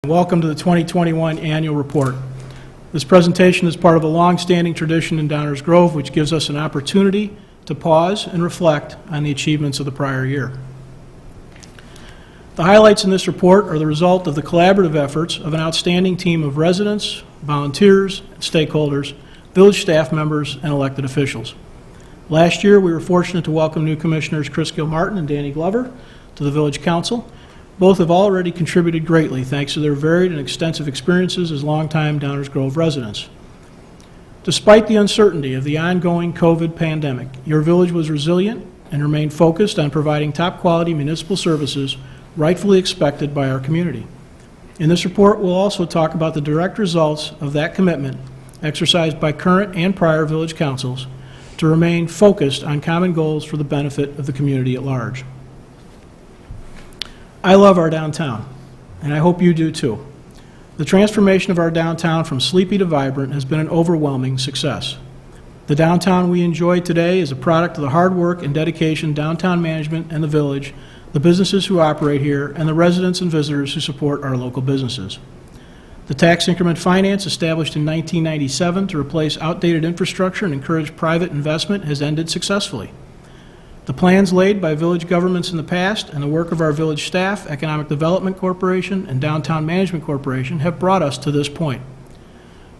Welcome to the 2021 Annual Report. This presentation is part of a long-standing tradition in Downers Grove, which gives us an opportunity to pause and reflect on the achievements of the prior year. The highlights in this report are the result of the collaborative efforts of an outstanding team of residents, volunteers, stakeholders, village staff members, and elected officials. Last year, we were fortunate to welcome new commissioners Chris Gilmartin and Danny Glover to the Village Council. Both have already contributed greatly thanks to their varied and extensive experiences as longtime Downers Grove residents. Despite the uncertainty of the ongoing COVID pandemic, your village was resilient and remained focused on providing top-quality municipal services rightfully expected by our community. In this report, we'll also talk about the direct results of that commitment exercised by current and prior village councils to remain focused on common goals for the benefit of the community at large. I love our downtown, and I hope you do too. The transformation of our downtown from sleepy to vibrant has been an overwhelming success. The downtown we enjoy today is a product of the hard work and dedication downtown management and the village, the businesses who operate here, and the residents and visitors who support our local businesses. The tax increment finance established in 1997 to replace outdated infrastructure and encourage private investment has ended successfully. The plans laid by village governments in the past and the work of our village staff, Economic Development Corporation, and Downtown Management Corporation have brought us to this point.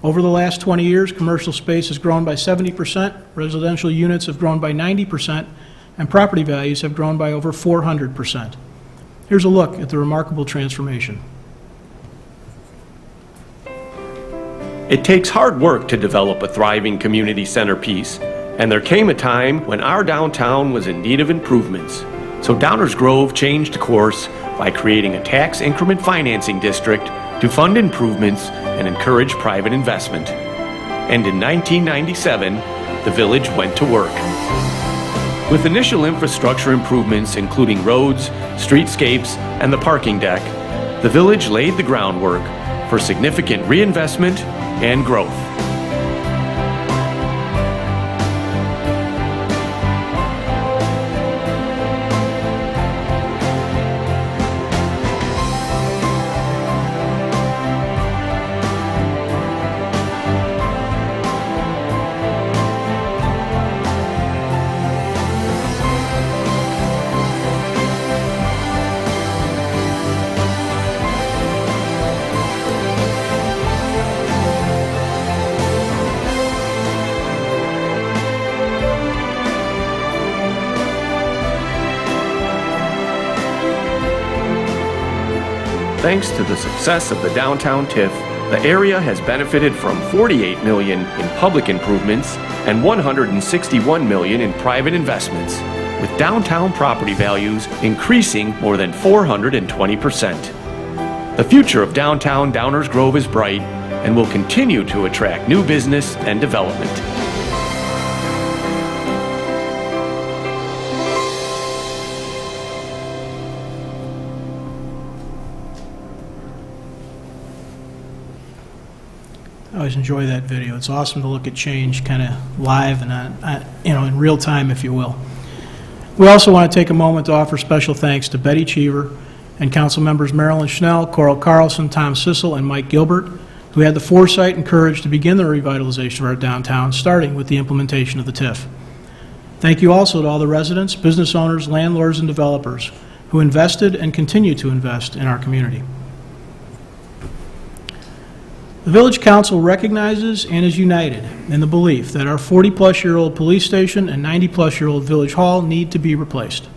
Over the last 20 years, commercial space has grown by 70%, residential units have grown by 90%, and property values have grown by over 400%. Here's a look at the remarkable transformation. It takes hard work to develop a thriving community centerpiece. And there came a time when our downtown was in need of improvements. So Downers Grove changed course by creating a tax increment financing district to fund improvements and encourage private investment. And in 1997, the village went to work. With initial infrastructure improvements including roads, streetscapes, and the parking deck, the village laid the groundwork for significant reinvestment and growth. Thanks to the success of the downtown TIF, the area has benefited from $48 million in public improvements and $161 million in private investments, with downtown property values increasing more than 420%. The future of downtown Downers Grove is bright and will continue to attract new business and development. I always enjoy that video. It's awesome to look at change kind of live and in real time, if you will. We also want to take a moment to offer special thanks to Betty Cheever and council members Marilyn Schnell, Coral Carlson, Tom Sissel, and Mike Gilbert, who had the foresight and courage to begin the revitalization of our downtown, starting with the implementation of the TIF. Thank you also to all the residents, business owners, landlords, and developers who invested and continue to invest in our community. The Village Council recognizes and is united in the belief that our 40-plus-year-old police station and 90-plus-year-old Village Hall need to be replaced.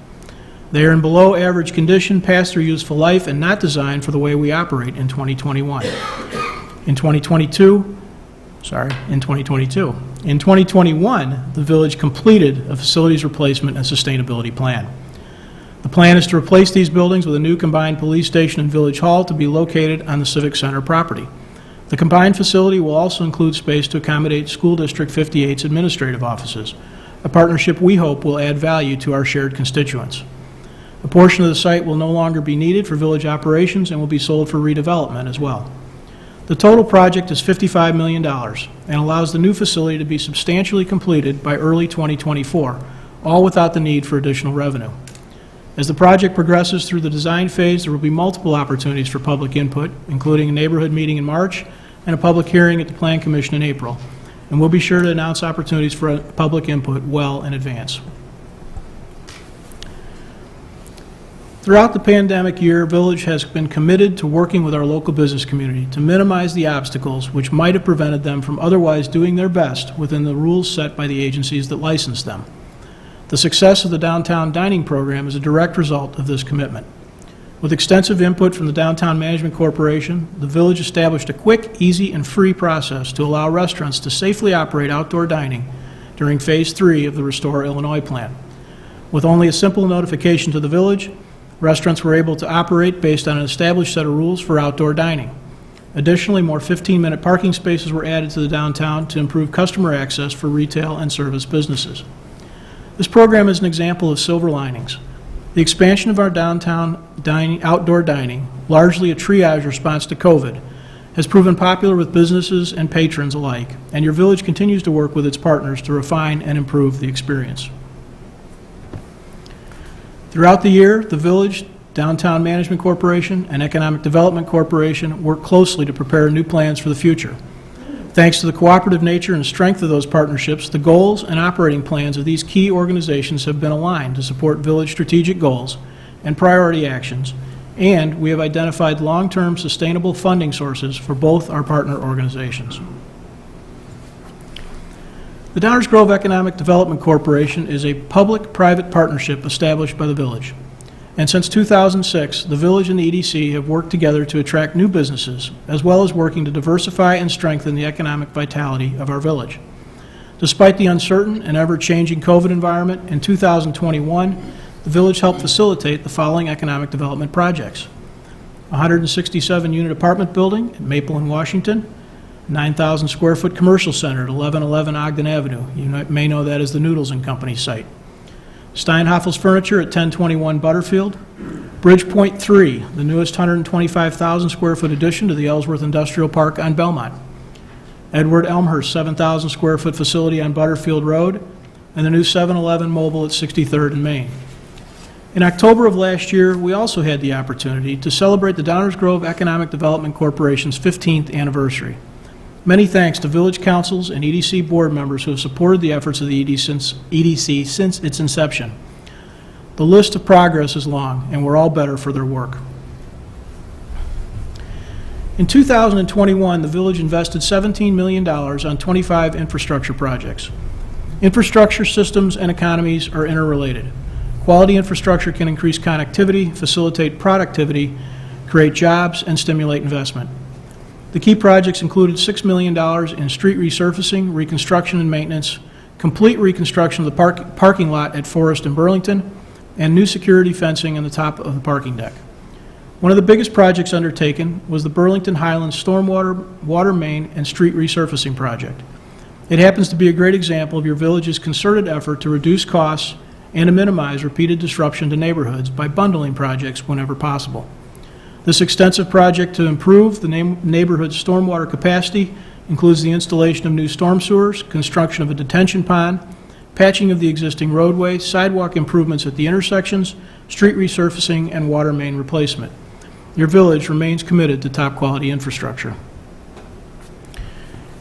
They are in below-average condition, past their useful life, and not designed for the way we operate in 2021. In 2021, the Village completed a facilities replacement and sustainability plan. The plan is to replace these buildings with a new combined police station and Village Hall to be located on the Civic Center property. The combined facility will also include space to accommodate School District 58's administrative offices, a partnership we hope will add value to our shared constituents. A portion of the site will no longer be needed for village operations and will be sold for redevelopment as well. The total project is $55 million and allows the new facility to be substantially completed by early 2024, all without the need for additional revenue. As the project progresses through the design phase, there will be multiple opportunities for public input, including a neighborhood meeting in March and a public hearing at the Plan Commission in April. And we'll be sure to announce opportunities for public input well in advance. Throughout the pandemic year, Village has been committed to working with our local business community to minimize the obstacles which might have prevented them from otherwise doing their best within the rules set by the agencies that license them. The success of the downtown dining program is a direct result of this commitment. With extensive input from the Downtown Management Corporation, the Village established a quick, easy, and free process to allow restaurants to safely operate outdoor dining during Phase 3 of the Restore Illinois plan. With only a simple notification to the Village, restaurants were able to operate based on an established set of rules for outdoor dining. Additionally, more 15-minute parking spaces were added to the downtown to improve customer access for retail and service businesses. This program is an example of silver linings. The expansion of our downtown outdoor dining, largely a triage response to COVID, has proven popular with businesses and patrons alike, and your Village continues to work with its partners to refine and improve the experience. Throughout the year, the Village, Downtown Management Corporation, and Economic Development Corporation work closely to prepare new plans for the future. Thanks to the cooperative nature and strength of those partnerships, the goals and operating plans of these key organizations have been aligned to support Village strategic goals and priority actions, and we have identified long-term sustainable funding sources for both our partner organizations. The Downers Grove Economic Development Corporation is a public-private partnership established by the Village. And since 2006, the Village and the EDC have worked together to attract new businesses, as well as working to diversify and strengthen the economic vitality of our Village. Despite the uncertain and ever-changing COVID environment, in 2021, the Village helped facilitate the following economic development projects: a 167-unit apartment building in Maple and Washington, 9,000 square foot commercial center at 1111 Ogden Avenue. You may know that as the Noodles and Company site. Steinhoffel's Furniture at 1021 Butterfield. Bridgepoint 3, the newest 125,000 square foot addition to the Ellsworth Industrial Park on Belmont. Edward Elmhurst 7,000 square foot facility on Butterfield Road, and the new 7-Eleven Mobile at 63rd and Main. In October of last year, we also had the opportunity to celebrate the Downers Grove Economic Development Corporation's 15th anniversary. Many thanks to Village Councils and EDC board members who have supported the efforts of the EDC since its inception. The list of progress is long, and we're all better for their work. In 2021, the Village invested $17 million on 25 infrastructure projects. Infrastructure systems and economies are interrelated. Quality infrastructure can increase connectivity, facilitate productivity, create jobs, and stimulate investment. The key projects included $6 million in street resurfacing, reconstruction and maintenance, complete reconstruction of the parking lot at Forest and Burlington, and new security fencing on the top of the parking deck. One of the biggest projects undertaken was the Burlington Highlands Stormwater, water main, and street resurfacing project. It happens to be a great example of your Village's concerted effort to reduce costs and to minimize repeated disruption to neighborhoods by bundling projects whenever possible. This extensive project to improve the neighborhood's stormwater capacity includes the installation of new storm sewers, construction of a detention pond, patching of the existing roadway, sidewalk improvements at the intersections, street resurfacing, and water main replacement. Your Village remains committed to top-quality infrastructure.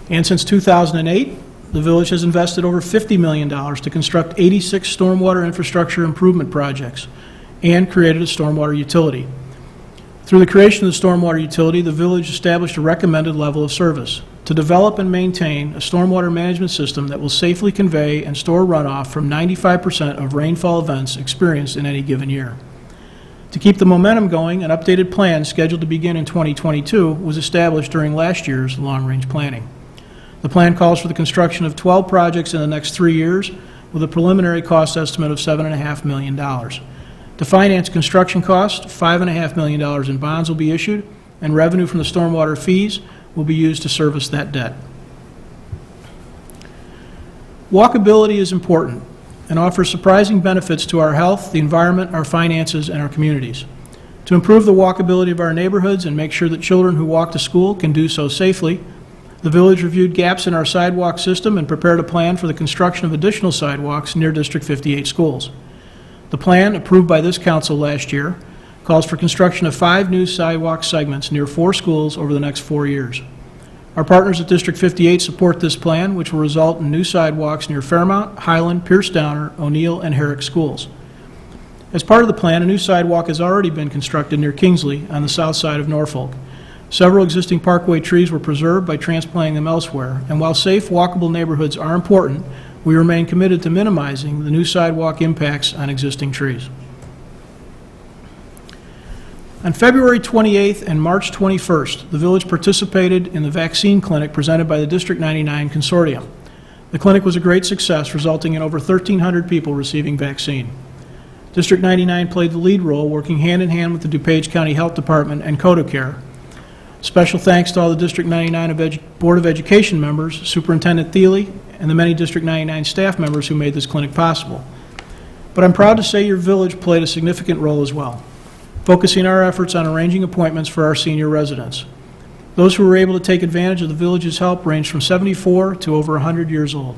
And since 2008, the Village has invested over $50 million to construct 86 stormwater infrastructure improvement projects and created a stormwater utility. Through the creation of the stormwater utility, the Village established a recommended level of service to develop and maintain a stormwater management system that will safely convey and store runoff from 95% of rainfall events experienced in any given year. To keep the momentum going, an updated plan scheduled to begin in 2022 was established during last year's long-range planning. The plan calls for the construction of 12 projects in the next 3 years with a preliminary cost estimate of $7.5 million. To finance construction costs, $5.5 million in bonds will be issued, and revenue from the stormwater fees will be used to service that debt. Walkability is important and offers surprising benefits to our health, the environment, our finances, and our communities. To improve the walkability of our neighborhoods and make sure that children who walk to school can do so safely, the Village reviewed gaps in our sidewalk system and prepared a plan for the construction of additional sidewalks near District 58 schools. The plan, approved by this council last year, calls for construction of 5 new sidewalk segments near 4 schools over the next 4 years. Our partners at District 58 support this plan, which will result in new sidewalks near Fairmount, Highland, Pierce Downer, O'Neill, and Herrick schools. As part of the plan, a new sidewalk has already been constructed near Kingsley on the south side of Norfolk. Several existing parkway trees were preserved by transplanting them elsewhere, and while safe, walkable neighborhoods are important, we remain committed to minimizing the new sidewalk impacts on existing trees. On February 28th and March 21st, the village participated in the vaccine clinic presented by the District 99 Consortium. The clinic was a great success, resulting in over 1,300 people receiving vaccine. District 99 played the lead role, working hand-in-hand with the DuPage County Health Department and CodaCare. Special thanks to all the District 99 Board of Education members, Superintendent Thiele, and the many District 99 staff members who made this clinic possible. But I'm proud to say your village played a significant role as well, focusing our efforts on arranging appointments for our senior residents. Those who were able to take advantage of the village's help ranged from 74 to over 100 years old.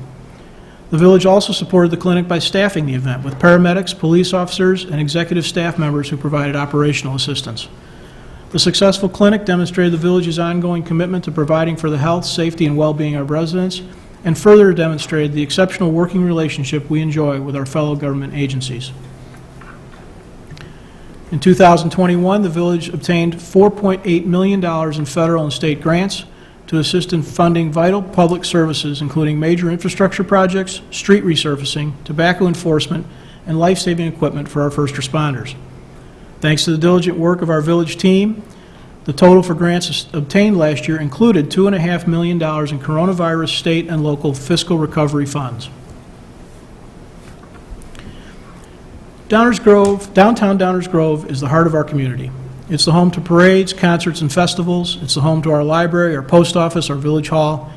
The village also supported the clinic by staffing the event with paramedics, police officers, and executive staff members who provided operational assistance. The successful clinic demonstrated the village's ongoing commitment to providing for the health, safety, and well-being of residents, and further demonstrated the exceptional working relationship we enjoy with our fellow government agencies. In 2021, the village obtained $4.8 million in federal and state grants to assist in funding vital public services, including major infrastructure projects, street resurfacing, tobacco enforcement, and life-saving equipment for our first responders. Thanks to the diligent work of our village team, the total for grants obtained last year included $2.5 million in coronavirus state and local fiscal recovery funds. Downtown Downers Grove is the heart of our community. It's the home to parades, concerts, and festivals. It's the home to our library, our post office, our village hall.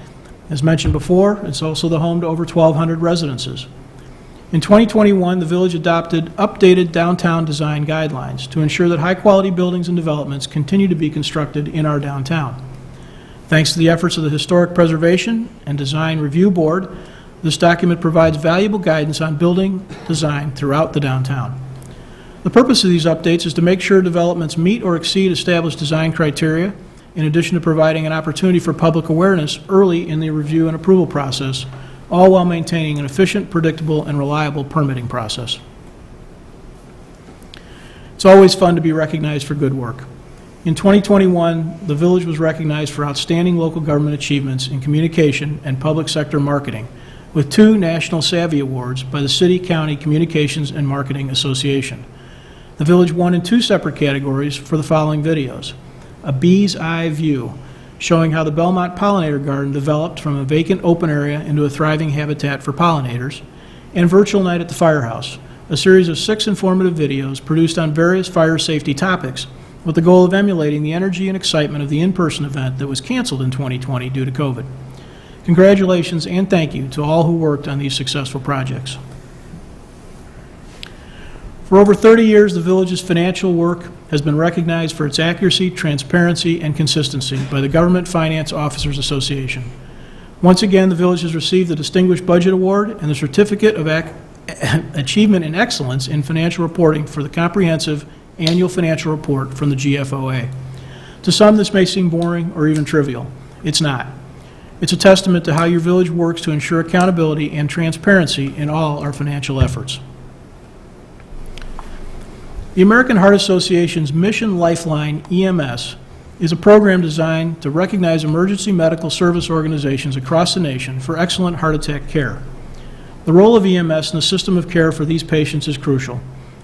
As mentioned before, it's also the home to over 1,200 residences. In 2021, the village adopted updated downtown design guidelines to ensure that high-quality buildings and developments continue to be constructed in our downtown. Thanks to the efforts of the Historic Preservation and Design Review Board, this document provides valuable guidance on building design throughout the downtown. The purpose of these updates is to make sure developments meet or exceed established design criteria, in addition to providing an opportunity for public awareness early in the review and approval process, all while maintaining an efficient, predictable, and reliable permitting process. It's always fun to be recognized for good work. In 2021, the village was recognized for outstanding local government achievements in communication and public sector marketing, with 2 National Savvy Awards by the City County Communications and Marketing Association. The village won in 2 separate categories for the following videos: a Bee's Eye View, showing how the Belmont Pollinator Garden developed from a vacant open area into a thriving habitat for pollinators, and Virtual Night at the Firehouse, a series of 6 informative videos produced on various fire safety topics with the goal of emulating the energy and excitement of the in-person event that was canceled in 2020 due to COVID. Congratulations and thank you to all who worked on these successful projects. For over 30 years, the village's financial work has been recognized for its accuracy, transparency, and consistency by the Government Finance Officers Association. Once again, the village has received the Distinguished Budget Award and the Certificate of Achievement in Excellence in Financial Reporting for the comprehensive annual financial report from the GFOA. To some, this may seem boring or even trivial. It's not. It's a testament to how your village works to ensure accountability and transparency in all our financial efforts. The American Heart Association's Mission Lifeline EMS is a program designed to recognize emergency medical service organizations across the nation for excellent heart attack care. The role of EMS in the system of care for these patients is crucial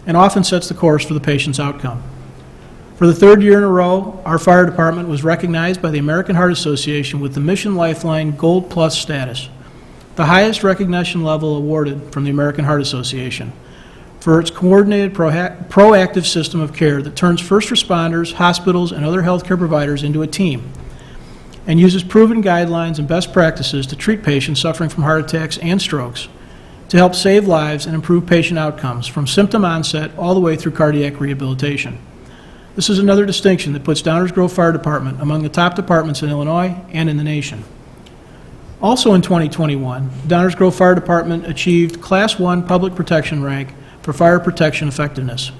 and often sets the course for the patient's outcome. For the 3rd year in a row, our fire department was recognized by the American Heart Association with the Mission Lifeline Gold Plus status, the highest recognition level awarded from the American Heart Association, for its coordinated proactive system of care that turns first responders, hospitals, and other healthcare providers into a team, and uses proven guidelines and best practices to treat patients suffering from heart attacks and strokes, to help save lives and improve patient outcomes from symptom onset all the way through cardiac rehabilitation. This is another distinction that puts Downers Grove Fire Department among the top departments in Illinois and in the nation. Also in 2021, Downers Grove Fire Department achieved Class 1 public protection rank for fire protection effectiveness.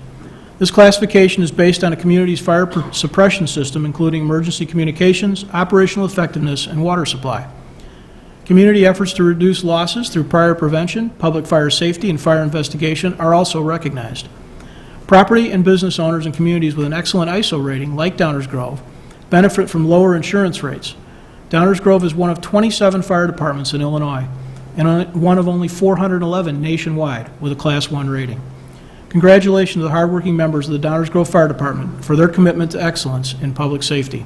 This classification is based on a community's fire suppression system, including emergency communications, operational effectiveness, and water supply. Community efforts to reduce losses through prior prevention, public fire safety, and fire investigation are also recognized. Property and business owners in communities with an excellent ISO rating, like Downers Grove, benefit from lower insurance rates. Downers Grove is one of 27 fire departments in Illinois, and one of only 411 nationwide with a Class 1 rating. Congratulations to the hardworking members of the Downers Grove Fire Department for their commitment to excellence in public safety.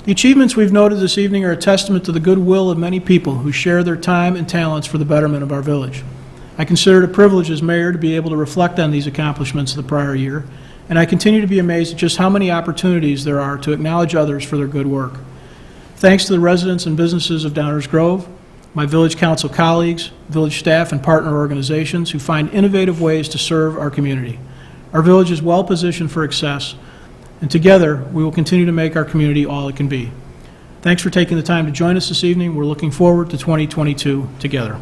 The achievements we've noted this evening are a testament to the goodwill of many people who share their time and talents for the betterment of our village. I consider it a privilege as mayor to be able to reflect on these accomplishments of the prior year, and I continue to be amazed at just how many opportunities there are to acknowledge others for their good work. Thanks to the residents and businesses of Downers Grove, my village council colleagues, village staff, and partner organizations who find innovative ways to serve our community. Our village is well positioned for success, and together we will continue to make our community all it can be. Thanks for taking the time to join us this evening. We're looking forward to 2022 together.